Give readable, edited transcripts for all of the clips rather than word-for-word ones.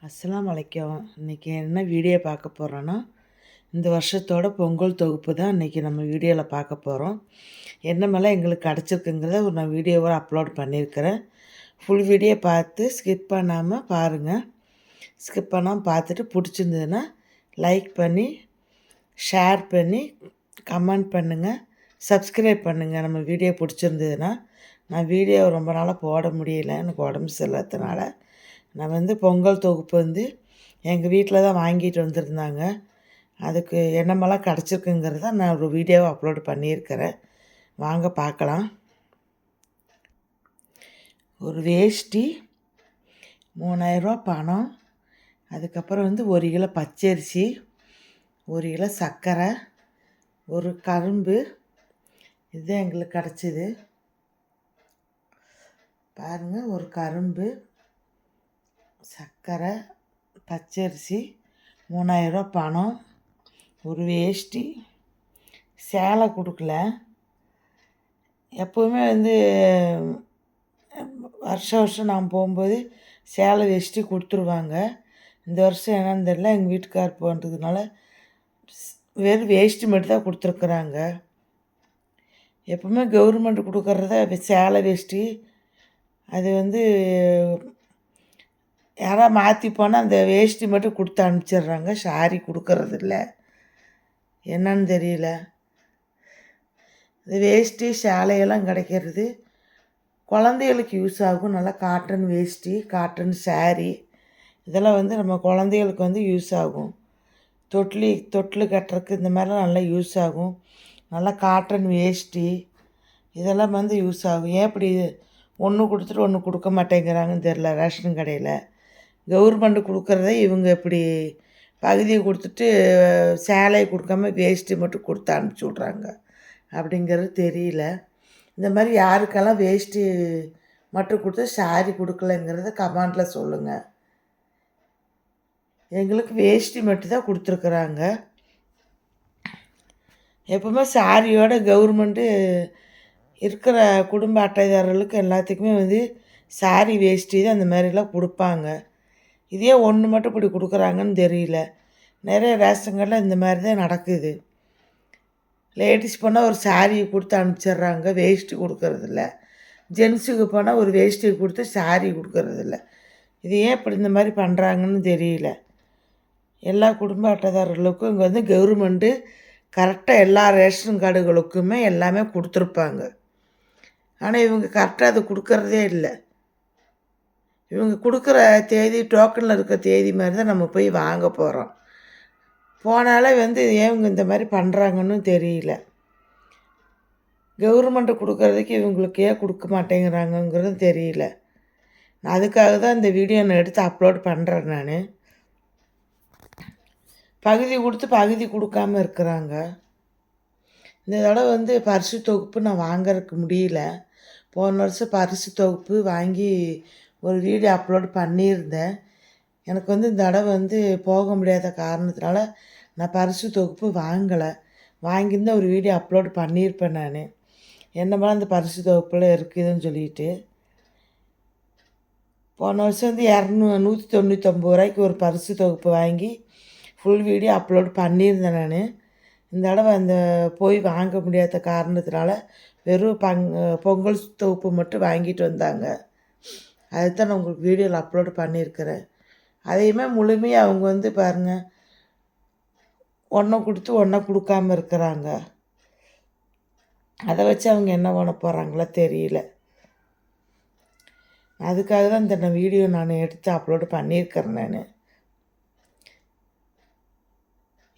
அஸ்ஸலாமு அலைக்கும். இன்றைக்கி என்ன வீடியோ பார்க்க போகிறோன்னா, இந்த வருஷத்தோட பொங்கல் தொகுப்பு தான் இன்றைக்கி நம்ம வீடியோவில் பார்க்க போகிறோம். என்னமெல்லாம் எங்களுக்கு கிடச்சிருக்குங்கிறத நான் வீடியோவாக அப்லோட் பண்ணியிருக்கிறேன். ஃபுல் வீடியோ பார்த்து ஸ்கிப் பண்ணாமல் பாருங்கள். ஸ்கிப் பண்ணாமல் பார்த்துட்டு பிடிச்சிருந்ததுன்னா லைக் பண்ணி, ஷேர் பண்ணி, கமெண்ட் பண்ணுங்கள், சப்ஸ்கிரைப் பண்ணுங்கள். நம்ம வீடியோ பிடிச்சிருந்ததுன்னா, நான் வீடியோ ரொம்ப நாளாக போட முடியல, எனக்கு உடம்பு சரியில்லாதனால. நான் பொங்கல் தொகுப்பு எங்கள் வீட்டில் தான் வாங்கிட்டு வந்திருந்தாங்க. அதுக்கு என்னமெல்லாம் கிடச்சிருக்குங்கிறத நான் ஒரு வீடியோவை அப்லோட் பண்ணியிருக்கிறேன். வாங்க பார்க்கலாம். ஒரு வேஷ்டி, 3000 பணம், அதுக்கப்புறம் 1 கிலோ பச்சரிசி, 1 கிலோ சர்க்கரை, ஒரு கரும்பு. இதுதான் எங்களுக்கு கிடச்சிது. பாருங்கள், ஒரு கரும்பு, சர்க்கரை, பச்சரிசி, 3000 பணம், ஒரு வேஷ்டி. சேலை கொடுக்கல. எப்போவுமே வருஷம் நான் போகும்போது சேலை வேஷ்டி கொடுத்துருவாங்க. இந்த வருஷம் என்னன்னு தெரியல, எங்கள் வீட்டுக்கார் போன்றதுனால வெறும் வேஷ்டி மட்டும் தான் கொடுத்துருக்குறாங்க. எப்போவுமே கவர்மெண்ட் கொடுக்குறத சேலை வேஷ்டி அது யாராவது மாற்றி போனால் அந்த வேஷ்டி மட்டும் கொடுத்து அனுப்பிச்சிடுறாங்க. சாரி கொடுக்கறதில்ல, என்னன்னு தெரியல. இந்த வேஷ்டி சேலையெல்லாம் கிடைக்கிறது குழந்தைகளுக்கு யூஸ் ஆகும். நல்லா காட்டன் வேஷ்டி, காட்டன் சாரி, இதெல்லாம் நம்ம குழந்தைகளுக்கு யூஸ் ஆகும். தொட்டில் கட்டுறதுக்கு இந்த மாதிரிலாம் நல்லா யூஸ் ஆகும். நல்லா காட்டன் வேஷ்டி இதெல்லாம் யூஸ் ஆகும். ஏன் இப்படி ஒன்று கொடுத்துட்டு ஒன்று கொடுக்க மாட்டேங்கிறாங்கன்னு தெரில. ரேஷன் கடையில் கவர்மெண்ட் கொடுக்குறத இவங்க இப்படி பகுதியை கொடுத்துட்டு சேலையை கொடுக்காம வேஷ்டி மட்டும் கொடுத்து அனுப்பிச்சி விட்றாங்க. அப்படிங்கிறது தெரியல. இந்த மாதிரி யாருக்கெல்லாம் வேஷ்டி மட்டும் கொடுத்து சாரி கொடுக்கலங்கிறத கமெண்டில் சொல்லுங்கள். எங்களுக்கு வேஷ்டி மட்டும் தான் கொடுத்துருக்குறாங்க. எப்போவுமே சாரியோட கவர்மெண்ட்டு இருக்கிற குடும்ப அட்டைதாரர்களுக்கு எல்லாத்துக்குமே சாரி வேஷ்டி தான் அந்த மாதிரிலாம் கொடுப்பாங்க. இதே ஒன்று மட்டும் இப்படி கொடுக்குறாங்கன்னு தெரியல. நிறைய ரேஷன் கடையில் இந்த மாதிரி தான் நடக்குது. லேடிஸ் போனால் ஒரு சாரியை கொடுத்து அனுப்பிச்சிட்றாங்க, வேஷ்டி கொடுக்கறதில்ல. ஜென்ஸுக்கு போனால் ஒரு வேஷ்டியை கொடுத்து சாரி கொடுக்கறதில்ல. இது ஏன் இப்படி இந்த மாதிரி பண்ணுறாங்கன்னு தெரியல. எல்லா குடும்ப அட்டைதாரர்களுக்கும் இங்கே கவர்மெண்ட்டு கரெக்டாக எல்லா ரேஷன் கார்டுகளுக்குமே எல்லாமே கொடுத்துருப்பாங்க. ஆனால் இவங்க கரெக்டாக அது கொடுக்கறதே இல்லை. இவங்க கொடுக்குற தேதி டோக்கனில் இருக்க தேதி மாதிரி தான் நம்ம போய் வாங்க போகிறோம். போனாலே ஏன் இவங்க இந்த மாதிரி பண்ணுறாங்கன்னு தெரியல. கவர்மெண்ட்டு கொடுக்குறதுக்கு இவங்களுக்கு ஏன் கொடுக்க மாட்டேங்கிறாங்கங்கிறது தெரியல. அதுக்காக தான் இந்த வீடியோ நான் எடுத்து அப்லோட் பண்ணுறேன். நான் பகுதி கொடுத்து பகுதி கொடுக்காமல் இருக்கிறாங்க. இந்த தடவை பரிசு தொகுப்பு நான் வாங்கறதுக்கு முடியல. போன வருஷம் பரிசு தொகுப்பு வாங்கி ஒரு வீடியோ அப்லோட் பண்ணியிருந்தேன். எனக்கு இந்த தடவை போக முடியாத காரணத்தினால நான் பரிசு தொகுப்பு வாங்கலை. வாங்கியிருந்தால் ஒரு வீடியோ அப்லோட் பண்ணியிருப்பேன். நான் என்னமா அந்த பரிசு தொகுப்பில் இருக்குதுன்னு சொல்லிட்டு. போன வருஷம் 199 ரூபாய்க்கு ஒரு பரிசு தொகுப்பு வாங்கி ஃபுல் வீடியோ அப்லோட் பண்ணியிருந்தேன். நான் இந்த தடவை போய் வாங்க முடியாத காரணத்தினால வெறும் பொங்கல் தொகுப்பு மட்டும் வாங்கிட்டு வந்தாங்க. அதுதான் நான் உங்களுக்கு வீடியோவில் அப்லோட் பண்ணியிருக்கிறேன். அதையுமே முழுமையாக அவங்க பாருங்கள், ஒன்றை கொடுத்து ஒன்றை கொடுக்காமல் இருக்கிறாங்க. அதை வச்சு அவங்க என்ன பண்ண போகிறாங்களோ தெரியல. அதுக்காக தான் இந்த வீடியோ நான் எடுத்து அப்லோடு பண்ணியிருக்கிறேன். நான்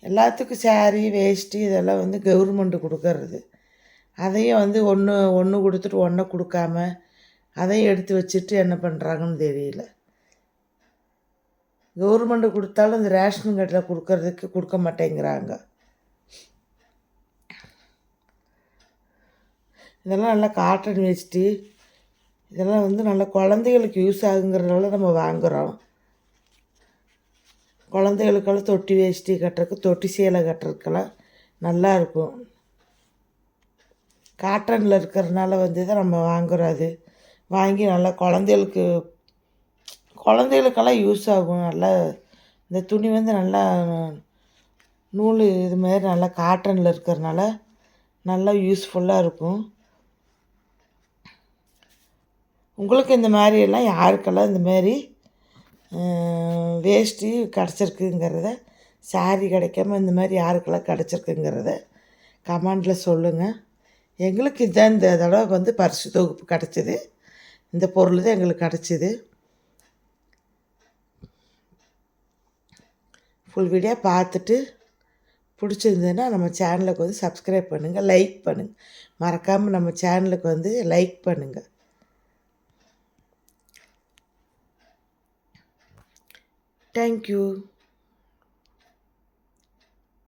எல்லாத்துக்கும் சாரி வேஷ்டி இதெல்லாம் கவர்மெண்ட்டு கொடுக்கறது. அதையும் ஒன்று கொடுத்துட்டு ஒன்றை கொடுக்காம அதையும் எடுத்து வச்சுட்டு என்ன பண்ணுறாங்கன்னு தெரியல. கவர்மெண்ட்டு கொடுத்தாலும் இந்த ரேஷன் கடையில் கொடுக்கறதுக்கு கொடுக்க மாட்டேங்கிறாங்க. இதெல்லாம் நல்லா காட்டன் வேஷ்டி, இதெல்லாம் நல்லா குழந்தைகளுக்கு யூஸ் ஆகுங்கிறதுனால நம்ம வாங்குகிறோம். குழந்தைகளுக்கெல்லாம் தொட்டி வேஷ்டி கட்டுறதுக்கு, தொட்டி சேலை கட்டுறதுக்கெல்லாம் நல்லாயிருக்கும். காட்டனில் இருக்கிறதுனால தான் நம்ம வாங்குகிறோம். அது வாங்கி நல்லா குழந்தைகளுக்கெல்லாம் யூஸ் ஆகும். நல்லா இந்த துணி வந்து நல்லா நூல் இது மாதிரி நல்லா காட்டனில் இருக்கிறனால நல்லா யூஸ்ஃபுல்லாக இருக்கும். உங்களுக்கு இந்த மாதிரியெல்லாம் யாருக்கெல்லாம் இந்த மாதிரி வேஷ்டி கிடச்சிருக்குங்கிறத, சாரி கிடைக்காம இந்த மாதிரி யாருக்கெல்லாம் கிடச்சிருக்குங்கிறத கமெண்டில் சொல்லுங்கள். எங்களுக்கு இதுதான் இந்த தடவை வந்து பரிசு தொகுப்பு கிடச்சிது. இந்த பொருள் தான் எங்களுக்கு கிடச்சிது. ஃபுல் வீடியோ பார்த்துட்டு பிடிச்சிருந்ததுன்னா நம்ம சேனலுக்கு வந்து சப்ஸ்கிரைப் பண்ணுங்கள், லைக் பண்ணுங்கள். மறக்காமல் நம்ம சேனலுக்கு வந்து லைக் பண்ணுங்கள். தேங்க்யூ.